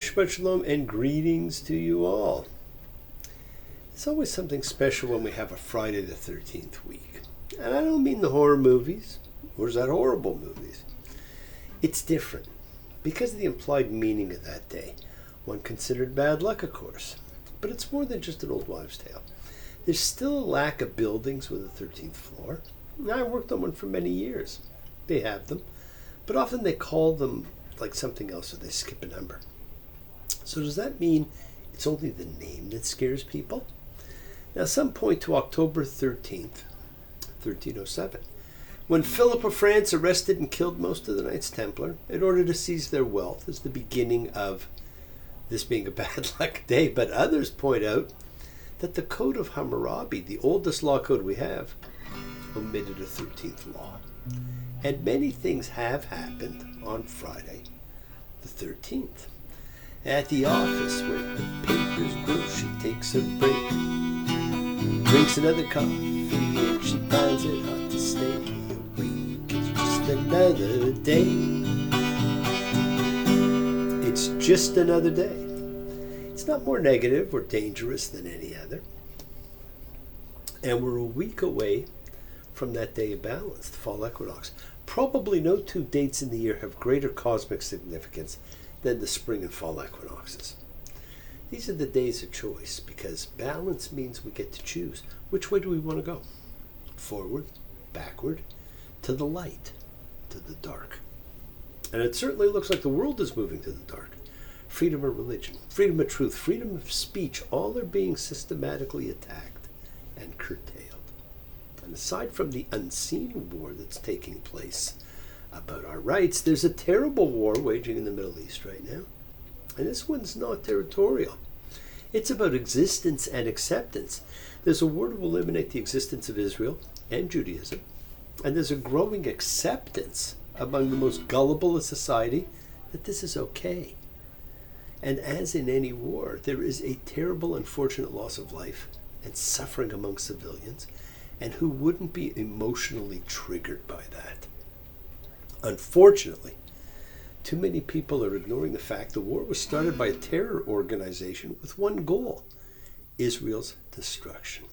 Shabbat Shalom and greetings to you all. It's always something special when we have a Friday the 13th week. And I don't mean the horror movies, or is that horrible movies? It's different because of the implied meaning of that day. One considered bad luck, of course, but it's more than just an old wives' tale. There's still a lack of buildings with a 13th floor. I worked on one for many years. They have them, but often they call them like something else or they skip a number. So does that mean it's only the name that scares people? Now some point to October 13th, 1307, when Philip of France arrested and killed most of the Knights Templar in order to seize their wealth as the beginning of this being a bad luck day. But others point out that the Code of Hammurabi, the oldest law code we have, omitted a 13th law. And many things have happened on Friday the 13th. At the office where the papers grow, she takes a break, drinks another coffee, and she finds it hard to stay awake. It's just another day. It's just another day. It's not more negative or dangerous than any other. And we're a week away from that day of balance, the fall equinox. Probably no two dates in the year have greater cosmic significance than the spring and fall equinoxes. These are the days of choice because balance means we get to choose. Which way do we want to go? Forward, backward, to the light, to the dark. And it certainly looks like the world is moving to the dark. Freedom of religion, freedom of truth, freedom of speech, all are being systematically attacked and curtailed. And aside from the unseen war that's taking place about our rights, there's a terrible war waging in the Middle East right now. And this one's not territorial. It's about existence and acceptance. There's a war to eliminate the existence of Israel and Judaism. And there's a growing acceptance among the most gullible of society that this is okay. And as in any war, there is a terrible, unfortunate loss of life and suffering among civilians. And who wouldn't be emotionally triggered by that? Unfortunately, too many people are ignoring the fact the war was started by a terror organization with one goal: Israel's destruction.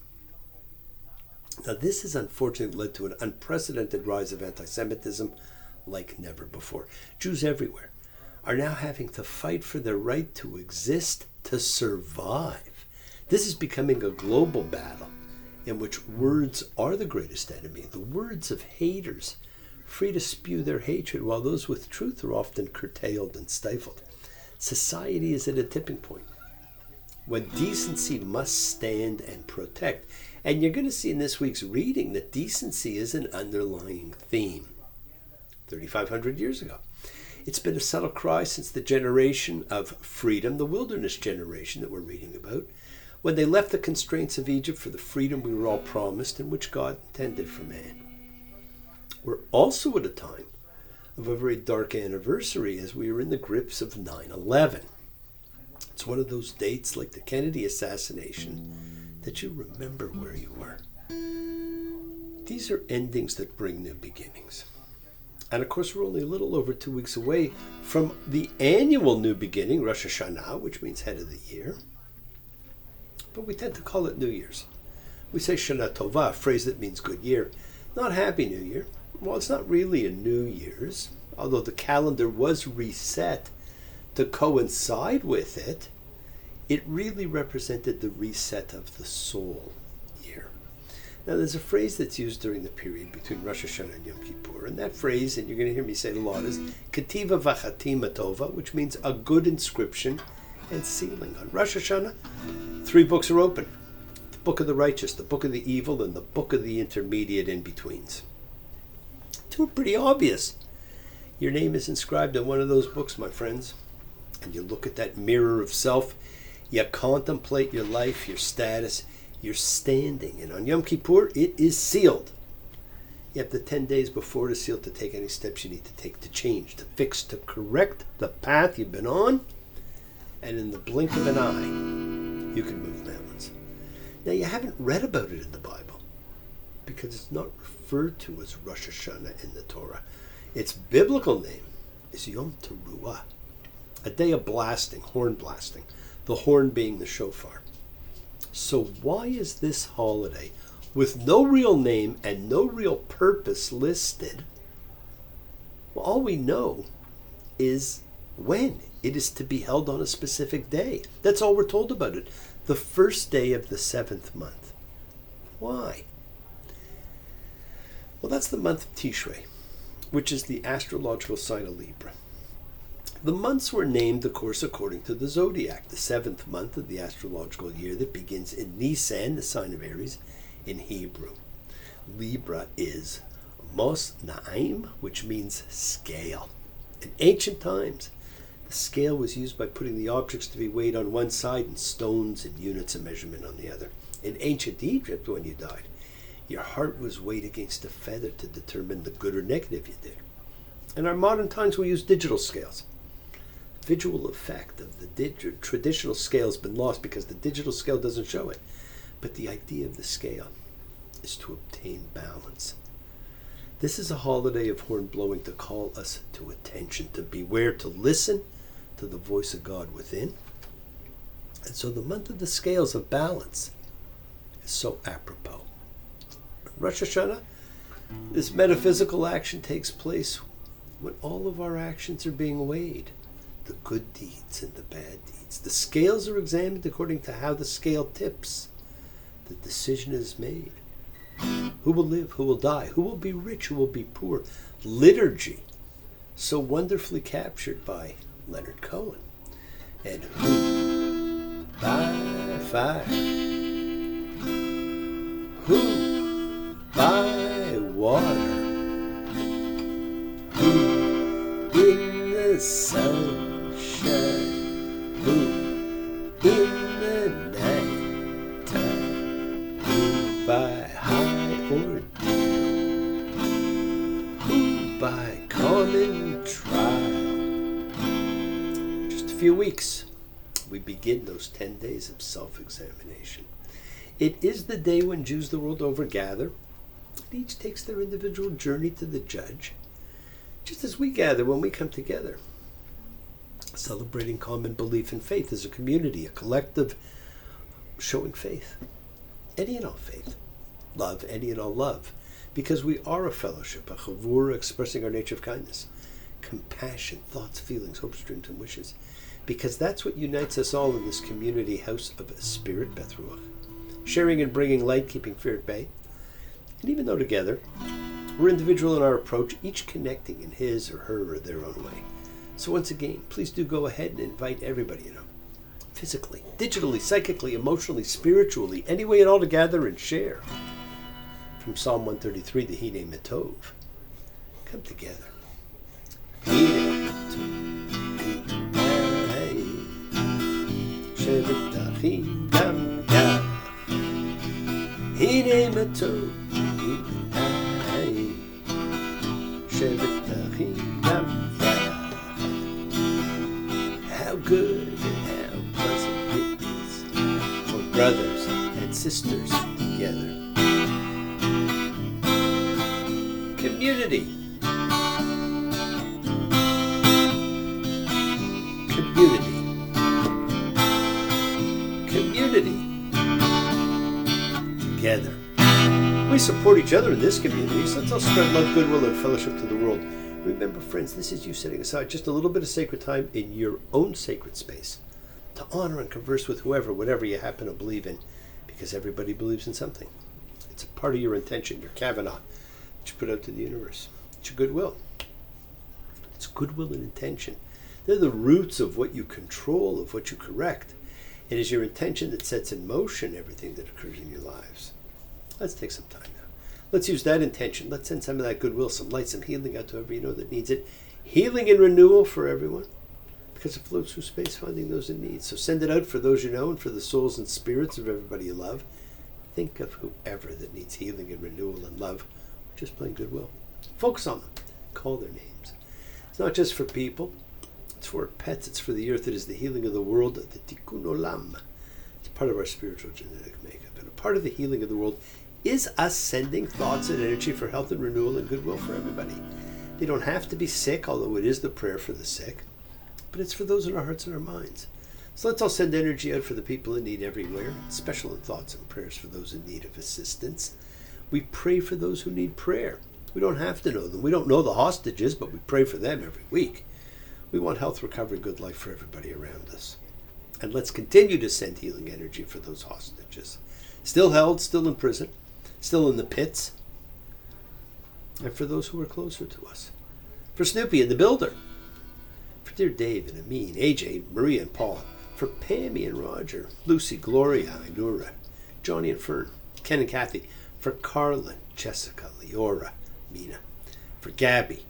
Now, this has unfortunately led to an unprecedented rise of anti-Semitism like never before. Jews everywhere are now having to fight for their right to exist, to survive. This is becoming a global battle in which words are the greatest enemy, the words of haters, free to spew their hatred, while those with truth are often curtailed and stifled. Society is at a tipping point when decency must stand and protect. And you're going to see in this week's reading that decency is an underlying theme. 3,500 years ago. It's been a subtle cry since the generation of freedom, the wilderness generation that we're reading about, when they left the constraints of Egypt for the freedom we were all promised and which God intended for man. We're also at a time of a very dark anniversary as we are in the grips of 9/11. It's one of those dates like the Kennedy assassination that you remember where you were. These are endings that bring new beginnings. And of course, we're only a little over 2 weeks away from the annual new beginning, Rosh Hashanah, which means head of the year. But we tend to call it New Year's. We say Shana Tova, a phrase that means good year, not Happy New Year. Well, it's not really a New Year's, although the calendar was reset to coincide with it. It really represented the reset of the soul year. Now, there's a phrase that's used during the period between Rosh Hashanah and Yom Kippur, and that phrase, and you're going to hear me say it a lot, is Ketiva Vachatima Tova, which means a good inscription and sealing. On Rosh Hashanah, 3 books are open: the book of the righteous, the book of the evil, and the book of the intermediate in-betweens. 2 are pretty obvious. Your name is inscribed in one of those books, my friends, and you look at that mirror of self, you contemplate your life, your status, your standing, and on Yom Kippur, it is sealed. You have the 10 days before it is sealed to take any steps you need to take to change, to fix, to correct the path you've been on, and in the blink of an eye, you can move mountains. Now, you haven't read about it in the Bible because it's not referred to as Rosh Hashanah in the Torah. Its biblical name is Yom Teruah. a day of blasting, horn blasting, the horn being the shofar. So why is this holiday, with no real name and no real purpose listed, well, all we know is when it is to be held on a specific day. That's all we're told about it. The first day of the 7th month. Why? Well, that's the month of Tishrei, which is the astrological sign of Libra. The months were named, of course, according to the zodiac, the 7th month of the astrological year that begins in Nisan, the sign of Aries, in Hebrew. Libra is Mos Naim, which means scale. In ancient times, the scale was used by putting the objects to be weighed on one side and stones and units of measurement on the other. In ancient Egypt, when you died, your heart was weighed against a feather to determine the good or negative you did. In our modern times, we use digital scales. The visual effect of the traditional scale has been lost because the digital scale doesn't show it. But the idea of the scale is to obtain balance. This is a holiday of horn blowing to call us to attention, to beware, to listen to the voice of God within. And so the month of the scales of balance is so apropos. Rosh Hashanah, this metaphysical action takes place when all of our actions are being weighed, the good deeds and the bad deeds. The scales are examined according to how the scale tips. The decision is made. Who will live? Who will die? Who will be rich? Who will be poor? Liturgy, so wonderfully captured by Leonard Cohen. And who by fire? Who by water? Who in the sunshine? Who in the night time? Who by ordeal, who by common trial. Just a few weeks, we begin those 10 days of self-examination. It is the day when Jews the world over gather, and each takes their individual journey to the judge, just as we gather when we come together, celebrating common belief and faith as a community, a collective showing faith, any and all faith. Love, any and all love, because we are a fellowship, a chavura expressing our nature of kindness, compassion, thoughts, feelings, hopes, dreams, and wishes, because that's what unites us all in this community house of spirit, Beth Ruach, sharing and bringing light, keeping fear at bay. And even though together, we're individual in our approach, each connecting in his or her or their own way. So once again, please do go ahead and invite everybody, physically, digitally, psychically, emotionally, spiritually, any way at all to gather and share. From Psalm 133, the Hine Matov. Come together. Hine Matov. How good and how pleasant it is for brothers and sisters together. Community. Community. Community. Together. We support each other in this community, so let's all spread love, goodwill, and fellowship to the world. Remember, friends, this is you setting aside just a little bit of sacred time in your own sacred space to honor and converse with whoever, whatever you happen to believe in, because everybody believes in something. It's a part of your intention, your kavanah, that you put out to the universe. It's your goodwill. It's goodwill and intention. They're the roots of what you control, of what you correct. It is your intention that sets in motion everything that occurs in your lives. Let's take some time now. Let's use that intention. Let's send some of that goodwill, some light, some healing out to whoever that needs it. Healing and renewal for everyone, because it floats through space, finding those in need. So send it out for those you know and for the souls and spirits of everybody you love. Think of whoever that needs healing and renewal and love, or just plain goodwill. Focus on them. Call their names. It's not just for people. It's for pets. It's for the earth. It is the healing of the world, the tikkun olam. It's part of our spiritual genetic makeup. And a part of the healing of the world is us sending thoughts and energy for health and renewal and goodwill for everybody. They don't have to be sick, although it is the prayer for the sick. but it's for those in our hearts and our minds. So let's all send energy out for the people in need everywhere, special thoughts and prayers for those in need of assistance. We pray for those who need prayer. We don't have to know them. We don't know the hostages, but we pray for them every week. We want health, recovery, good life for everybody around us. And let's continue to send healing energy for those hostages. Still held, still in prison, still in the pits. And for those who are closer to us. For Snoopy and the Builder. For dear Dave and Amin, AJ, Maria and Paul. For Pammy and Roger, Lucy, Gloria, Inura, Johnny and Fern, Ken and Kathy. For Carlin, Jessica, Leora, Mina. For Gabby,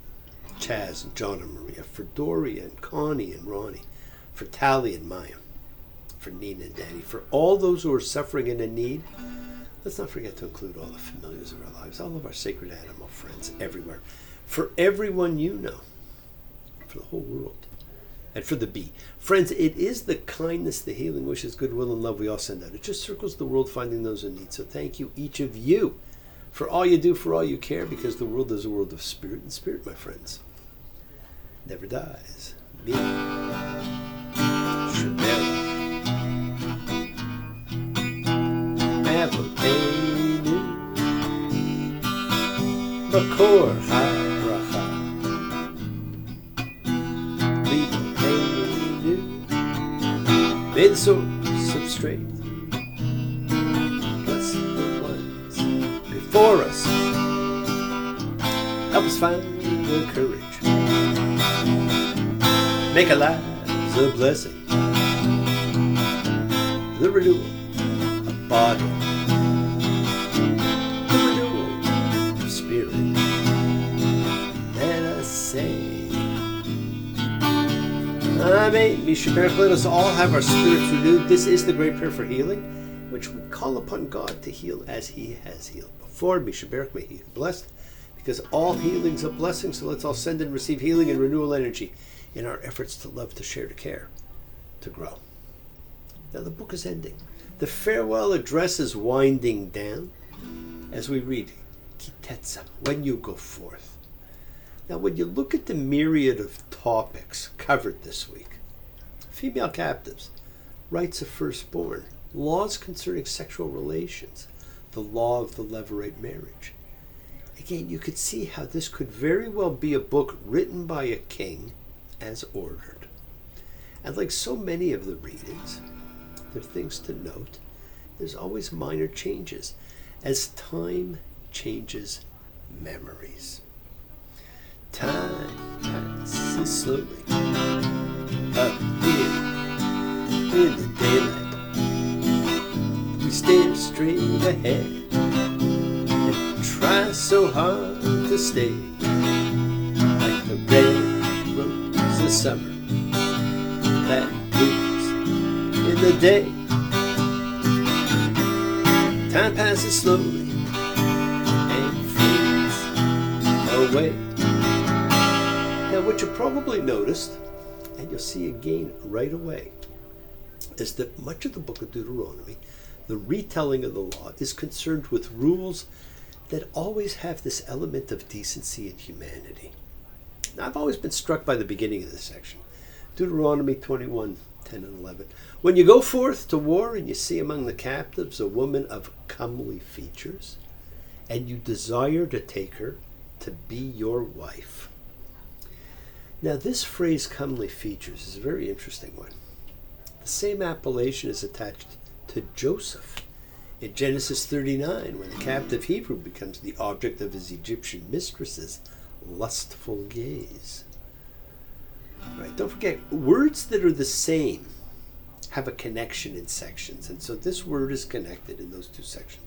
Chaz and John and Maria. For Doria and Connie and Ronnie. For Tally and Maya. For Nina and Danny. For all those who are suffering and in need. Let's not forget to include all the familiars of our lives, all of our sacred animal friends everywhere. For everyone you know. For the whole world. And for the bee. Friends, it is the kindness, the healing wishes, goodwill, and love we all send out. It just circles the world finding those in need. So thank you, each of you, for all you do, for all you care, because the world is a world of spirit, and spirit, my friends, never dies. Me. Shabbat. Avotenu. Makor HaBracha. May the source of strength bless the ones before us. Help us find the courage. Make our lives a blessing. The renewal of body. The renewal of spirit. Let us say, Amen. Mishaberach, let us all have our spirits renewed. This is the great prayer for healing, which we call upon God to heal as He has healed before. Mishaberach, may He be blessed, because all healing's a blessing. So let's all send and receive healing and renewal energy in our efforts to love, to share, to care, to grow. Now the book is ending. The farewell address is winding down as we read tetze, when you go forth. Now, when you look at the myriad of topics covered this week, female captives, rights of firstborn, laws concerning sexual relations, the law of the levirate marriage. Again, you could see how this could very well be a book written by a king as ordered. And like so many of the readings, there are things to note. There's always minor changes as time changes memories. Time passes slowly up here in the daylight. We stare straight ahead and try so hard to stay like the red rose of summer that blooms in the day. Time passes slowly and fades away. Now, what you probably noticed, and you'll see again right away, is that much of the book of Deuteronomy, the retelling of the law, is concerned with rules that always have this element of decency and humanity. Now, I've always been struck by the beginning of this section. Deuteronomy 21, 10 and 11. When you go forth to war and you see among the captives a woman of comely features, and you desire to take her to be your wife. Now, this phrase, comely features, is a very interesting one. The same appellation is attached to Joseph in Genesis 39, when the captive Hebrew becomes the object of his Egyptian mistress's lustful gaze. Right? Don't forget, words that are the same have a connection in sections, and so this word is connected in those two sections.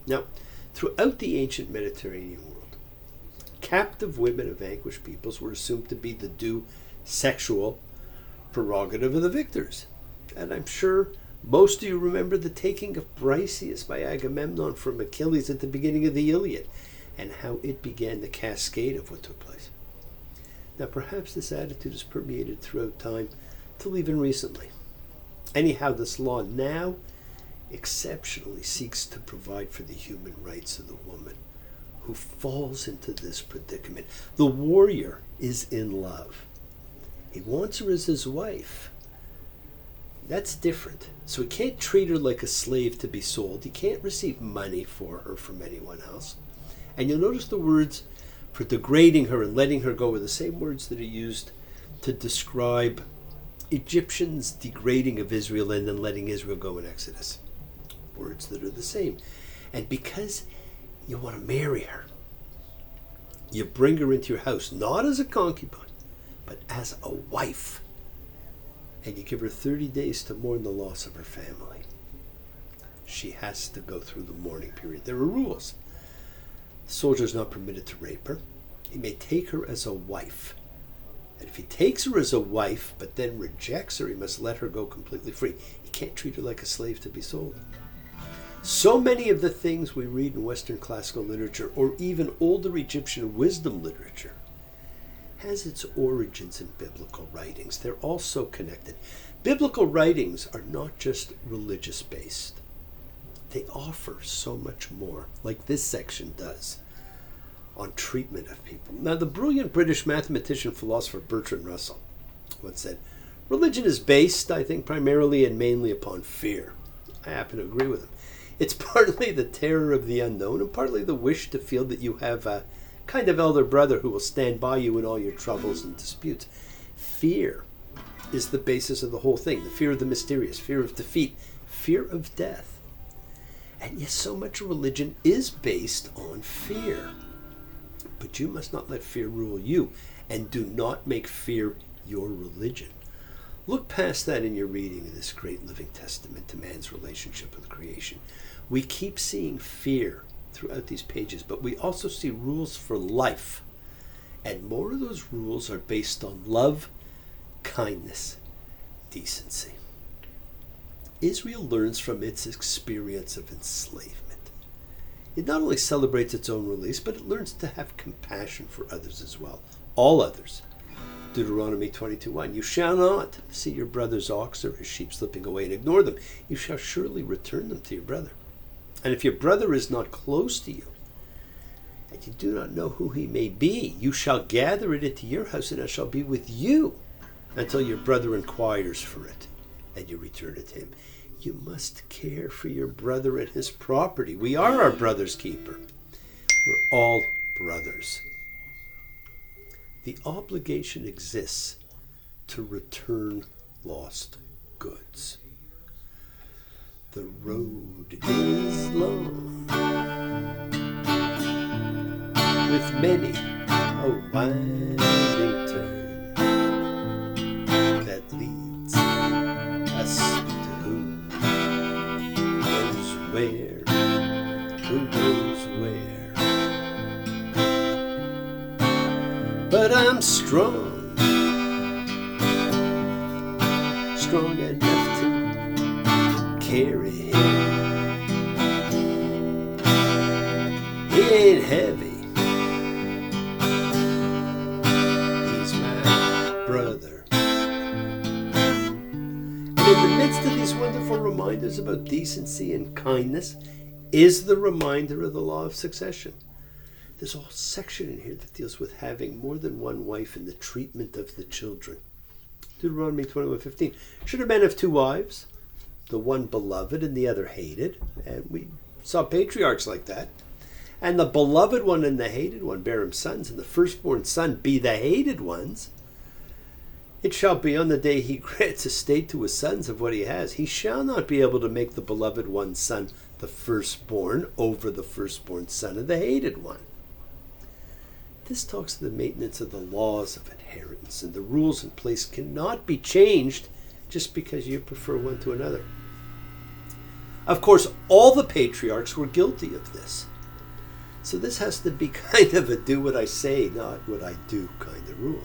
Now, throughout the ancient Mediterranean world, captive women of vanquished peoples were assumed to be the due sexual prerogative of the victors. And I'm sure most of you remember the taking of Briseis by Agamemnon from Achilles at the beginning of the Iliad, and how it began the cascade of what took place. Now, perhaps this attitude has permeated throughout time till even recently. Anyhow, this law now exceptionally seeks to provide for the human rights of the woman who falls into this predicament. The warrior is in love, He wants her as his wife. That's different. So he can't treat her like a slave to be sold. He can't receive money for her from anyone else. And you'll notice the words for degrading her and letting her go are the same words that he used to describe Egyptians' degrading of Israel and then letting Israel go in Exodus. Words that are the same. And because you want to marry her, you bring her into your house, not as a concubine, but as a wife. And you give her 30 days to mourn the loss of her family. She has to go through the mourning period. There are rules. The soldier is not permitted to rape her. He may take her as a wife. And if he takes her as a wife, but then rejects her, he must let her go completely free. He can't treat her like a slave to be sold. So many of the things we read in Western classical literature, or even older Egyptian wisdom literature, has its origins in biblical writings. They're also connected. Biblical writings are not just religious based. They offer so much more, like this section does, on treatment of people. Now, the brilliant British mathematician philosopher Bertrand Russell once said, religion is based, I think, primarily and mainly upon fear. I happen to agree with him. It's partly the terror of the unknown and partly the wish to feel that you have a kind of elder brother who will stand by you in all your troubles and disputes. Fear is the basis of the whole thing. The fear of the mysterious, fear of defeat, fear of death. And yes, so much of religion is based on fear. But you must not let fear rule you, and do not make fear your religion. Look past that in your reading of this great living testament to man's relationship with creation. We keep seeing fear throughout these pages, but we also see rules for life. And more of those rules are based on love, kindness, decency. Israel learns from its experience of enslavement. It not only celebrates its own release, but it learns to have compassion for others as well. All others. Deuteronomy 22:1. You shall not see your brother's ox or his sheep slipping away and ignore them. You shall surely return them to your brother. And if your brother is not close to you, and you do not know who he may be, you shall gather it into your house, and it shall be with you until your brother inquires for it, and you return it to him. You must care for your brother and his property. We are our brother's keeper. We're all brothers. The obligation exists to return lost goods. The road is long, with many a winding turn that leads us to who knows where, who knows where. But I'm strong, strong enough to carry him. He ain't heavy, he's my brother. And in the midst of these wonderful reminders about decency and kindness is the reminder of the law of succession. There's a whole section in here that deals with having more than one wife in the treatment of the children. Deuteronomy 21:15. Should a man have two wives, the one beloved and the other hated? And we saw patriarchs like that. And the beloved one and the hated one bear him sons, and the firstborn son be the hated ones. It shall be on the day he grants estate to his sons of what he has. He shall not be able to make the beloved one's son the firstborn over the firstborn son of the hated one. This talks to the maintenance of the laws of inheritance, and the rules in place cannot be changed just because you prefer one to another. Of course, all the patriarchs were guilty of this. So this has to be kind of a do what I say, not what I do kind of rule.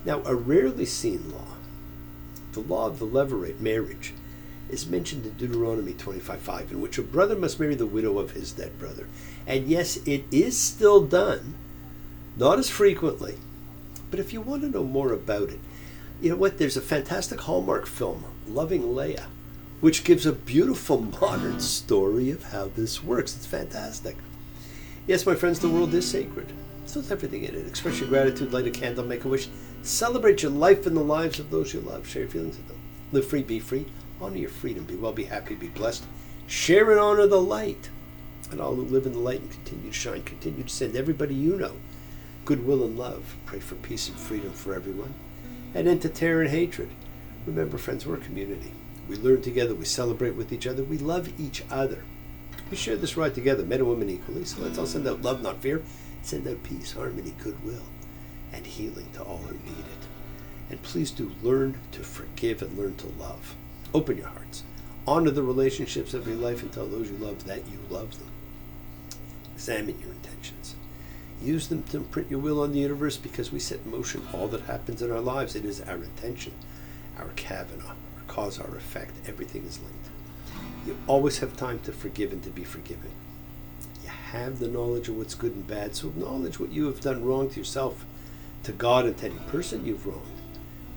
Now, a rarely seen law, the law of the levirate marriage, is mentioned in Deuteronomy 25:5, in which a brother must marry the widow of his dead brother. And yes, it is still done, not as frequently, but if you want to know more about it, you know what, there's a fantastic Hallmark film, Loving Leah, which gives a beautiful modern story of how this works. It's fantastic. Yes, my friends, the world is sacred. So is everything in it. Express your gratitude, light a candle, make a wish, Celebrate your life and the lives of those you love. Share your feelings with them. Live free, be free. Honor your freedom. Be well, be happy, be blessed. Share and honor the light. And all who live in the light and continue to shine, continue to send everybody you know goodwill and love. Pray for peace and freedom for everyone. And end to terror and hatred. Remember, friends, we're a community. We learn together. We celebrate with each other. We love each other. We share this ride together, men and women equally. So let's all send out love, not fear. Send out peace, harmony, goodwill, and healing to all who need it. And please do learn to forgive and learn to love. Open your hearts. Honor the relationships of your life and tell those you love that you love them. Examine your intentions. Use them to imprint your will on the universe, because we set in motion all that happens in our lives. It is our intention, our Kavana, our cause, our effect. Everything is linked. You always have time to forgive and to be forgiven. You have the knowledge of what's good and bad, so acknowledge what you have done wrong to yourself, to God, and to any person you've wronged.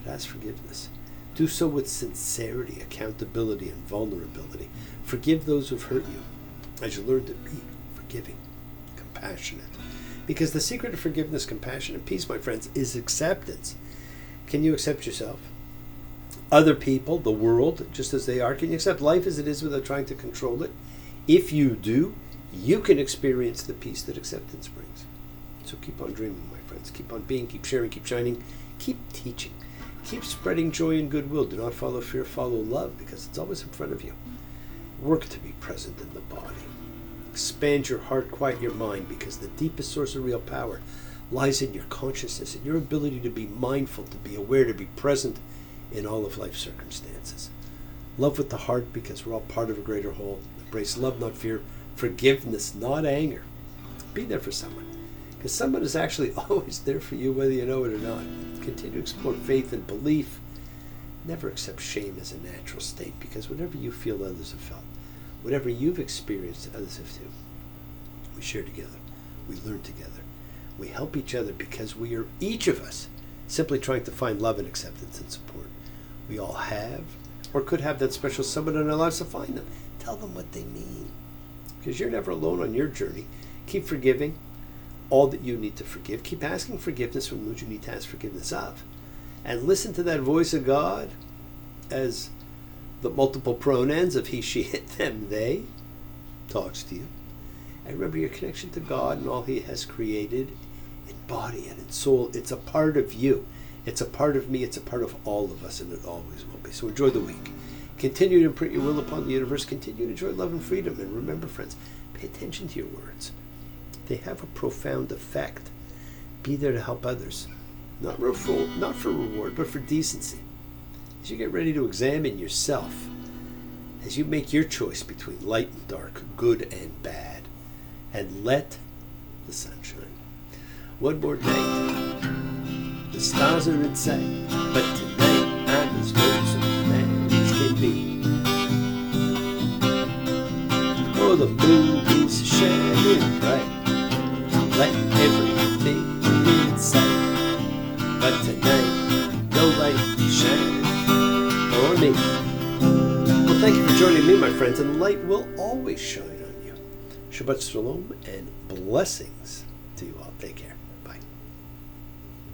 But ask forgiveness. Do so with sincerity, accountability, and vulnerability. Forgive those who've hurt you as you learn to be forgiving, compassionate. Because the secret of forgiveness, compassion, and peace, my friends, is acceptance. Can you accept yourself? Other people, the world, just as they are? Can you accept life as it is without trying to control it? If you do, you can experience the peace that acceptance brings. So keep on dreaming, my friends. Keep on being, keep sharing, keep shining, keep teaching. Keep spreading joy and goodwill. Do not follow fear, follow love, because it's always in front of you. Work to be present in the body. Expand your heart, quiet your mind, because the deepest source of real power lies in your consciousness and your ability to be mindful, to be aware, to be present in all of life's circumstances. Love with the heart, because we're all part of a greater whole. Embrace love, not fear. Forgiveness, not anger. Be there for someone, because someone is actually always there for you, whether you know it or not. Continue to explore faith and belief. Never accept shame as a natural state, because whatever you feel, others have felt. Whatever you've experienced, others have too. We share together. We learn together. We help each other, because we are, each of us, simply trying to find love and acceptance and support. We all have, or could have, that special someone in our lives, to find them. Tell them what they mean, because you're never alone on your journey. Keep forgiving all that you need to forgive. Keep asking forgiveness from those you need to ask forgiveness of. And listen to that voice of God as the multiple pronouns of he, she, it, them, they talks to you. And remember your connection to God and all he has created in body and in soul. It's a part of you. It's a part of me. It's a part of all of us, and it always will be. So enjoy the week. Continue to imprint your will upon the universe. Continue to enjoy love and freedom. And remember, friends, pay attention to your words. They have a profound effect. Be there to help others. Not for reward, but for decency. As you get ready to examine yourself, as you make your choice between light and dark, good and bad, and let the sun shine. One more night. The stars are in sight, but tonight I'm as lonesome as can be. Oh, the moon is shining bright, let everything be in sight. But tonight, no light shine on me. Well, thank you for joining me, my friends, and the light will always shine on you. Shabbat Shalom and blessings to you all. Take care.